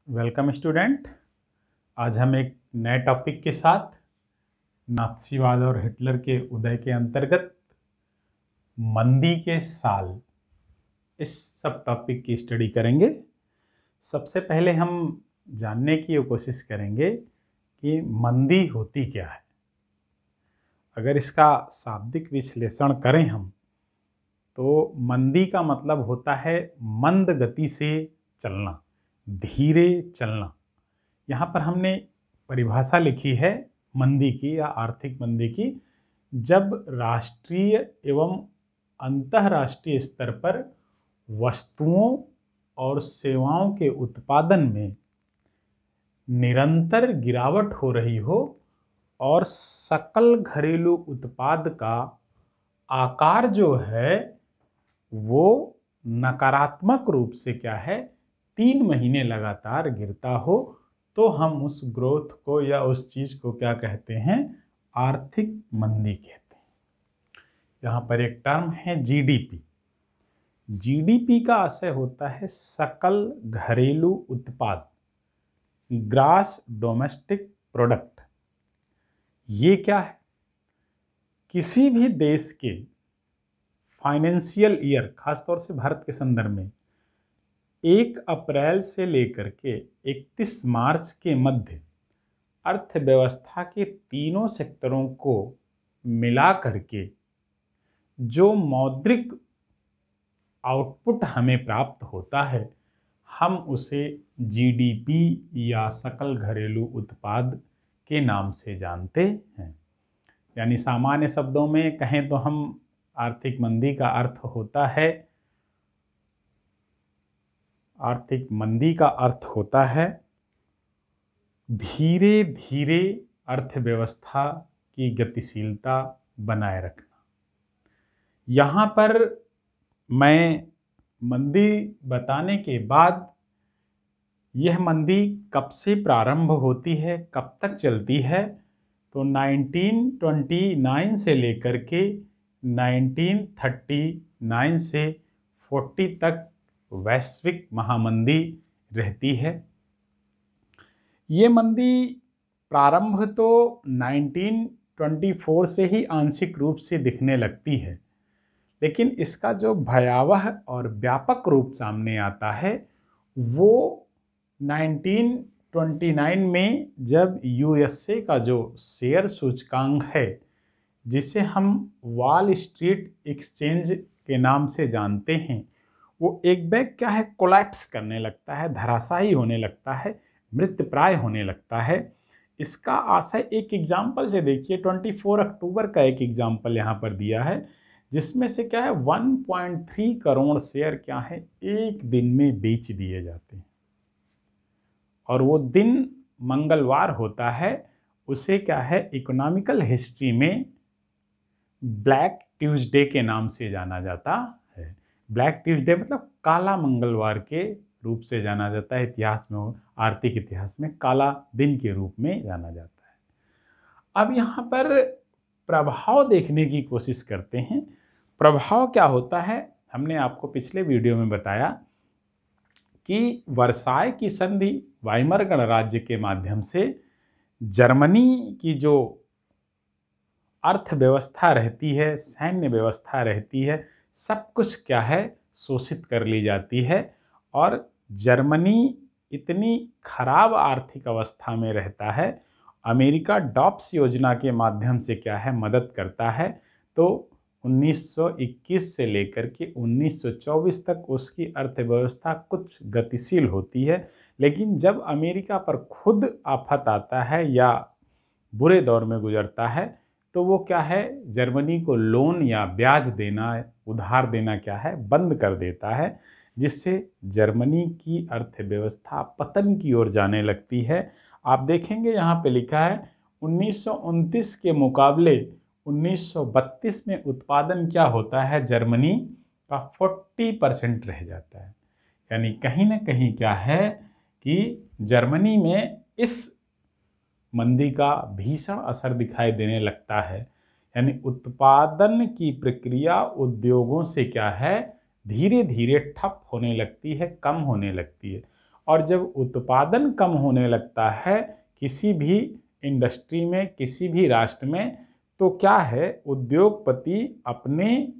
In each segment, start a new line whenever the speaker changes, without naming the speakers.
Welcome student. आज हम एक नए टॉपिक के साथ नात्सीवाद और हिटलर के उदय के अंतर्गत मंदी के साल इस सब टॉपिक की स्टडी करेंगे। सबसे पहले हम जानने की कोशिश करेंगे कि मंदी होती क्या है। अगर इसका शाब्दिक विश्लेषण करें हम तो मंदी का मतलब होता है मंद गति से चलना, धीरे चलना। यहाँ पर हमने परिभाषा लिखी है मंदी की या आर्थिक मंदी की, जब राष्ट्रीय एवं अंतर्राष्ट्रीय स्तर पर वस्तुओं और सेवाओं के उत्पादन में निरंतर गिरावट हो रही हो और सकल घरेलू उत्पाद का आकार जो है वो नकारात्मक रूप से क्या है 3 महीने लगातार गिरता हो, तो हम उस ग्रोथ को या उस चीज को क्या कहते हैं, आर्थिक मंदी कहते हैं। यहाँ पर एक टर्म है जीडीपी। जीडीपी का आशय होता है सकल घरेलू उत्पाद, ग्रॉस डोमेस्टिक प्रोडक्ट। ये क्या है? किसी भी देश के फाइनेंशियल ईयर, खासतौर से भारत के संदर्भ में 1 अप्रैल से लेकर के 31 मार्च के मध्य अर्थव्यवस्था के तीनों सेक्टरों को मिला करके जो मौद्रिक आउटपुट हमें प्राप्त होता है, हम उसे जीडीपी या सकल घरेलू उत्पाद के नाम से जानते हैं। यानी सामान्य शब्दों में कहें तो हम आर्थिक मंदी का अर्थ होता है, आर्थिक मंदी का अर्थ होता है धीरे धीरे अर्थव्यवस्था की गतिशीलता बनाए रखना। यहाँ पर मैं मंदी बताने के बाद यह मंदी कब से प्रारंभ होती है, कब तक चलती है, तो 1929 से लेकर के 1939 से 40 तक वैश्विक महामंदी रहती है। ये मंदी प्रारंभ तो 1924 से ही आंशिक रूप से दिखने लगती है, लेकिन इसका जो भयावह और व्यापक रूप सामने आता है वो 1929 में, जब यूएसए का जो शेयर सूचकांक है, जिसे हम वॉल स्ट्रीट एक्सचेंज के नाम से जानते हैं, वो एक बैग क्या है, कोलैप्स करने लगता है, धराशायी होने लगता है, मृतप्राय होने लगता है। इसका आशय एक एग्जाम्पल से देखिए, 24 अक्टूबर का एक एग्जाम्पल यहाँ पर दिया है, जिसमें से क्या है 1.3 करोड़ शेयर क्या है एक दिन में बेच दिए जाते हैं, और वो दिन मंगलवार होता है। उसे क्या है इकोनॉमिकल हिस्ट्री में ब्लैक ट्यूसडे के नाम से जाना जाता है। ब्लैक ट्यूसडे मतलब काला मंगलवार के रूप से जाना जाता है, इतिहास में, आर्थिक इतिहास में काला दिन के रूप में जाना जाता है। अब यहाँ पर प्रभाव देखने की कोशिश करते हैं। प्रभाव क्या होता है, हमने आपको पिछले वीडियो में बताया कि वर्साय की संधि, वाइमर गणराज्य के माध्यम से जर्मनी की जो अर्थव्यवस्था रहती है, सैन्य व्यवस्था रहती है, सब कुछ क्या है शोषित कर ली जाती है, और जर्मनी इतनी खराब आर्थिक अवस्था में रहता है। अमेरिका डॉप्स योजना के माध्यम से क्या है मदद करता है, तो 1921 से लेकर के 1924 तक उसकी अर्थव्यवस्था कुछ गतिशील होती है। लेकिन जब अमेरिका पर खुद आफत आता है या बुरे दौर में गुजरता है, तो वो क्या है जर्मनी को लोन या ब्याज देना, उधार देना क्या है बंद कर देता है, जिससे जर्मनी की अर्थव्यवस्था पतन की ओर जाने लगती है। आप देखेंगे यहाँ पे लिखा है 1929 के मुकाबले 1932 में उत्पादन क्या होता है, जर्मनी का 40% रह जाता है। यानी कहीं ना कहीं क्या है कि जर्मनी में इस मंदी का भीषण असर दिखाई देने लगता है। यानी उत्पादन की प्रक्रिया उद्योगों से क्या है धीरे धीरे ठप होने लगती है, कम होने लगती है। और जब उत्पादन कम होने लगता है किसी भी इंडस्ट्री में, किसी भी राष्ट्र में, तो क्या है, उद्योगपति अपने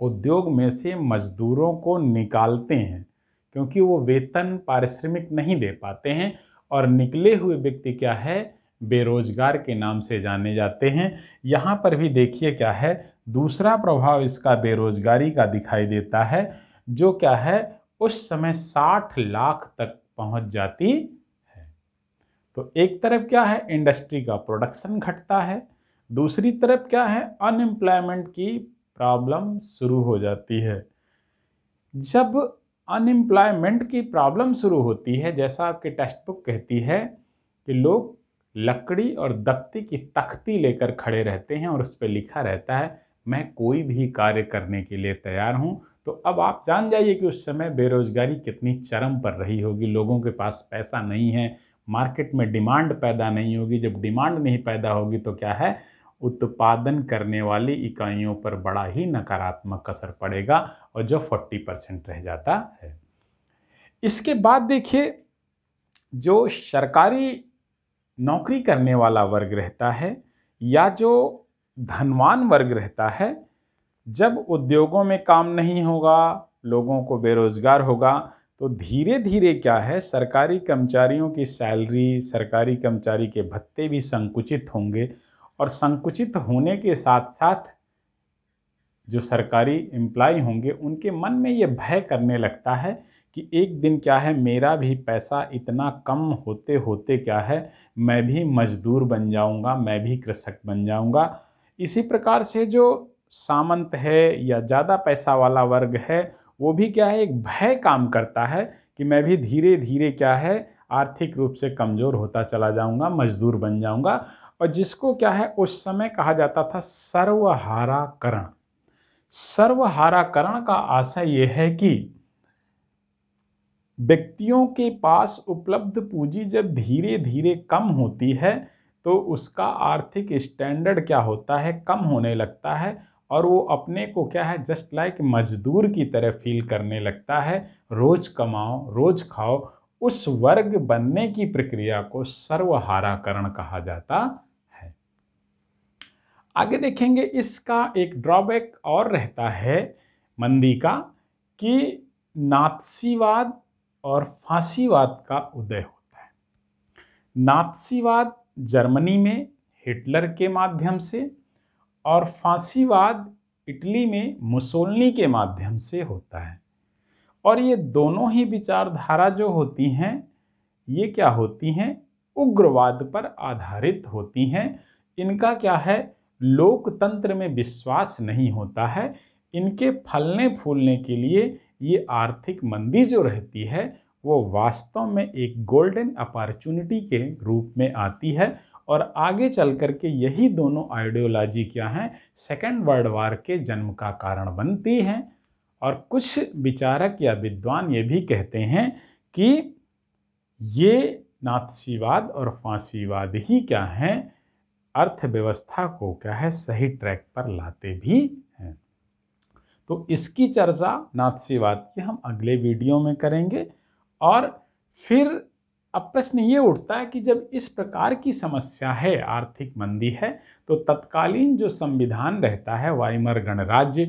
उद्योग में से मजदूरों को निकालते हैं, क्योंकि वो वेतन पारिश्रमिक नहीं दे पाते हैं, और निकले हुए व्यक्ति क्या है, बेरोजगार के नाम से जाने जाते हैं। यहाँ पर भी देखिए क्या है, दूसरा प्रभाव इसका बेरोजगारी का दिखाई देता है, जो क्या है, उस समय 60 लाख तक पहुंच जाती है। तो एक तरफ क्या है, इंडस्ट्री का प्रोडक्शन घटता है, दूसरी तरफ क्या है, अनएम्प्लॉयमेंट की प्रॉब्लम शुरू हो जाती है। जब अनएम्प्लॉयमेंट की प्रॉब्लम शुरू होती है, जैसा आपकी टेक्स्ट बुक कहती है कि लोग लकड़ी और दफ्ती की तख्ती लेकर खड़े रहते हैं और उस पर लिखा रहता है मैं कोई भी कार्य करने के लिए तैयार हूं, तो अब आप जान जाइए कि उस समय बेरोजगारी कितनी चरम पर रही होगी। लोगों के पास पैसा नहीं है, मार्केट में डिमांड पैदा नहीं होगी। जब डिमांड नहीं पैदा होगी तो क्या है, उत्पादन करने वाली इकाइयों पर बड़ा ही नकारात्मक असर पड़ेगा, और जो 40% रह जाता है। इसके बाद देखिए, जो सरकारी नौकरी करने वाला वर्ग रहता है या जो धनवान वर्ग रहता है, जब उद्योगों में काम नहीं होगा, लोगों को बेरोजगार होगा, तो धीरे धीरे क्या है, सरकारी कर्मचारियों की सैलरी, सरकारी कर्मचारी के भत्ते भी संकुचित होंगे, और संकुचित होने के साथ साथ जो सरकारी एम्प्लॉय होंगे उनके मन में ये भय करने लगता है कि एक दिन क्या है, मेरा भी पैसा इतना कम होते होते क्या है, मैं भी मजदूर बन जाऊंगा, मैं भी कृषक बन जाऊंगा। इसी प्रकार से जो सामंत है या ज़्यादा पैसा वाला वर्ग है, वो भी क्या है, एक भय काम करता है कि मैं भी धीरे धीरे क्या है, आर्थिक रूप से कमज़ोर होता चला जाऊंगा, मजदूर बन जाऊंगा। और जिसको क्या है, उस समय कहा जाता था सर्वहाराकरण। सर्वहाराकरण का आशय यह है कि व्यक्तियों के पास उपलब्ध पूंजी जब धीरे धीरे कम होती है तो उसका आर्थिक स्टैंडर्ड क्या होता है, कम होने लगता है, और वो अपने को क्या है, जस्ट लाइक मजदूर की तरह फील करने लगता है। रोज कमाओ रोज खाओ, उस वर्ग बनने की प्रक्रिया को सर्वहाराकरण कहा जाता है। आगे देखेंगे, इसका एक ड्रॉबैक और रहता है मंदी का, कि नात्सीवाद और फांसीवाद का उदय होता है। नात्सीवाद जर्मनी में हिटलर के माध्यम से, और फांसीवाद इटली में मुसोलिनी के माध्यम से होता है। और ये दोनों ही विचारधारा जो होती हैं, ये क्या होती हैं, उग्रवाद पर आधारित होती हैं। इनका क्या है, लोकतंत्र में विश्वास नहीं होता है। इनके फलने फूलने के लिए ये आर्थिक मंदी जो रहती है वो वास्तव में एक गोल्डन अपॉर्चुनिटी के रूप में आती है, और आगे चल करके यही दोनों आइडियोलॉजी क्या हैं, सेकेंड वर्ल्ड वार के जन्म का कारण बनती हैं। और कुछ विचारक या विद्वान ये भी कहते हैं कि ये नात्सीवाद और फांसीवाद ही क्या हैं, अर्थव्यवस्था को क्या है, सही ट्रैक पर लाते भी हैं। तो इसकी चर्चा नात्सीवाद की हम अगले वीडियो में करेंगे। और फिर अब प्रश्न ये उठता है कि जब इस प्रकार की समस्या है, आर्थिक मंदी है, तो तत्कालीन जो संविधान रहता है वाइमर गणराज्य,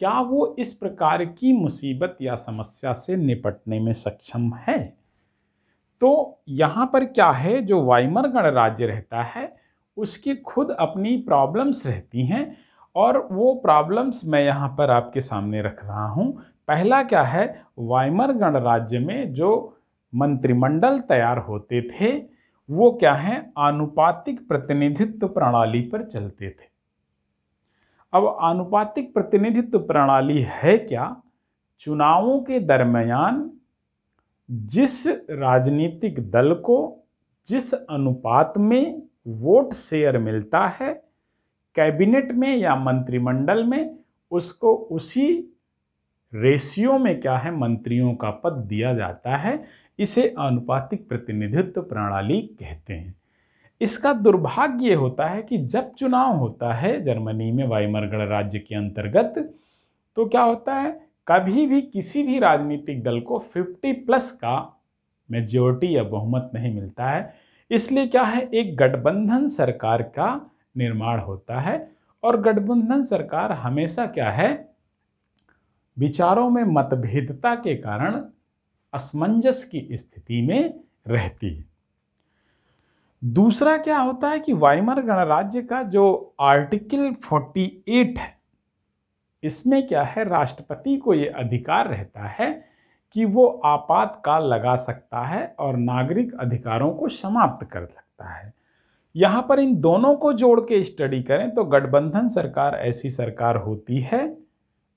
क्या वो इस प्रकार की मुसीबत या समस्या से निपटने में सक्षम है? तो यहाँ पर क्या है, जो वाइमर गणराज्य रहता है उसकी खुद अपनी प्रॉब्लम्स रहती हैं, और वो प्रॉब्लम्स मैं यहाँ पर आपके सामने रख रहा हूँ। पहला क्या है, वाइमर गणराज्य में जो मंत्रिमंडल तैयार होते थे वो क्या है, आनुपातिक प्रतिनिधित्व प्रणाली पर चलते थे। अब आनुपातिक प्रतिनिधित्व प्रणाली है क्या, चुनावों के दरमियान जिस राजनीतिक दल को जिस अनुपात में वोट शेयर मिलता है कैबिनेट में या मंत्रिमंडल में, उसको उसी रेशियो में क्या है, मंत्रियों का पद दिया जाता है। इसे आनुपातिक प्रतिनिधित्व प्रणाली कहते हैं। इसका दुर्भाग्य होता है कि जब चुनाव होता है जर्मनी में वाइमर गणराज्य के अंतर्गत, तो क्या होता है कभी भी किसी भी राजनीतिक दल को 50+ का मेजॉरिटी या बहुमत नहीं मिलता है। इसलिए क्या है, एक गठबंधन सरकार का निर्माण होता है और गठबंधन सरकार हमेशा क्या है, विचारों में मतभेदता के कारण असमंजस की स्थिति में रहती है। दूसरा क्या होता है कि वाइमर गणराज्य का जो आर्टिकल 48 है, इसमें क्या है, राष्ट्रपति को यह अधिकार रहता है कि वो आपातकाल लगा सकता है और नागरिक अधिकारों को समाप्त कर सकता है। यहां पर इन दोनों को जोड़ के स्टडी करें तो गठबंधन सरकार ऐसी सरकार होती है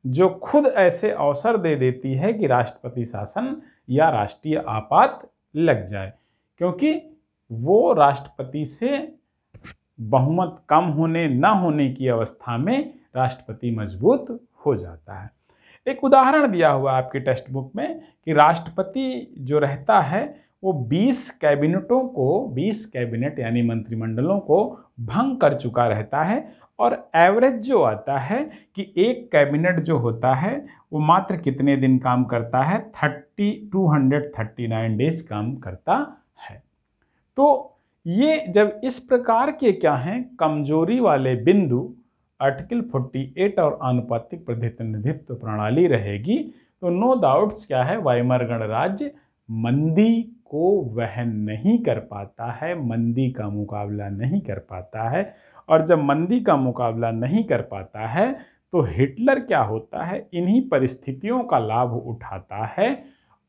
जो खुद ऐसे अवसर दे देती है कि राष्ट्रपति शासन या राष्ट्रीय आपात लग जाए, क्योंकि वो राष्ट्रपति से बहुमत कम होने न होने की अवस्था में राष्ट्रपति मजबूत हो जाता है। एक उदाहरण दिया हुआ है आपकी टेक्स्ट बुक में कि राष्ट्रपति जो रहता है वो 20 कैबिनेट यानी मंत्रिमंडलों को भंग कर चुका रहता है और एवरेज जो आता है कि एक कैबिनेट जो होता है वो मात्र कितने दिन काम करता है, 239 डेज काम करता है। तो ये जब इस प्रकार के क्या हैं कमजोरी वाले बिंदु आर्टिकल 48 और आनुपातिक प्रतिनिधित्व प्रणाली रहेगी तो नो डाउट्स क्या है, वाइमर गणराज्य मंदी को वहन नहीं कर पाता है, मंदी का मुकाबला नहीं कर पाता है। और जब मंदी का मुकाबला नहीं कर पाता है तो हिटलर क्या होता है, इन्हीं परिस्थितियों का लाभ उठाता है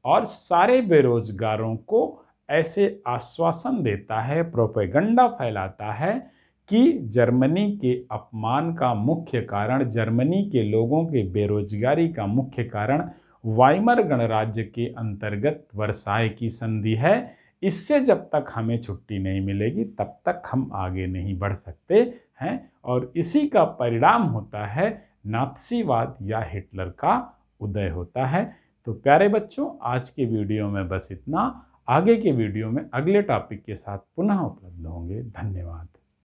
और सारे बेरोजगारों को ऐसे आश्वासन देता है, प्रोपेगेंडा फैलाता है कि जर्मनी के अपमान का मुख्य कारण, जर्मनी के लोगों के बेरोजगारी का मुख्य कारण वाइमर गणराज्य के अंतर्गत वर्साय की संधि है। इससे जब तक हमें छुट्टी नहीं मिलेगी तब तक हम आगे नहीं बढ़ सकते हैं और इसी का परिणाम होता है नात्सीवाद या हिटलर का उदय होता है। तो प्यारे बच्चों, आज के वीडियो में बस इतना। आगे के वीडियो में अगले टॉपिक के साथ पुनः उपलब्ध होंगे। धन्यवाद।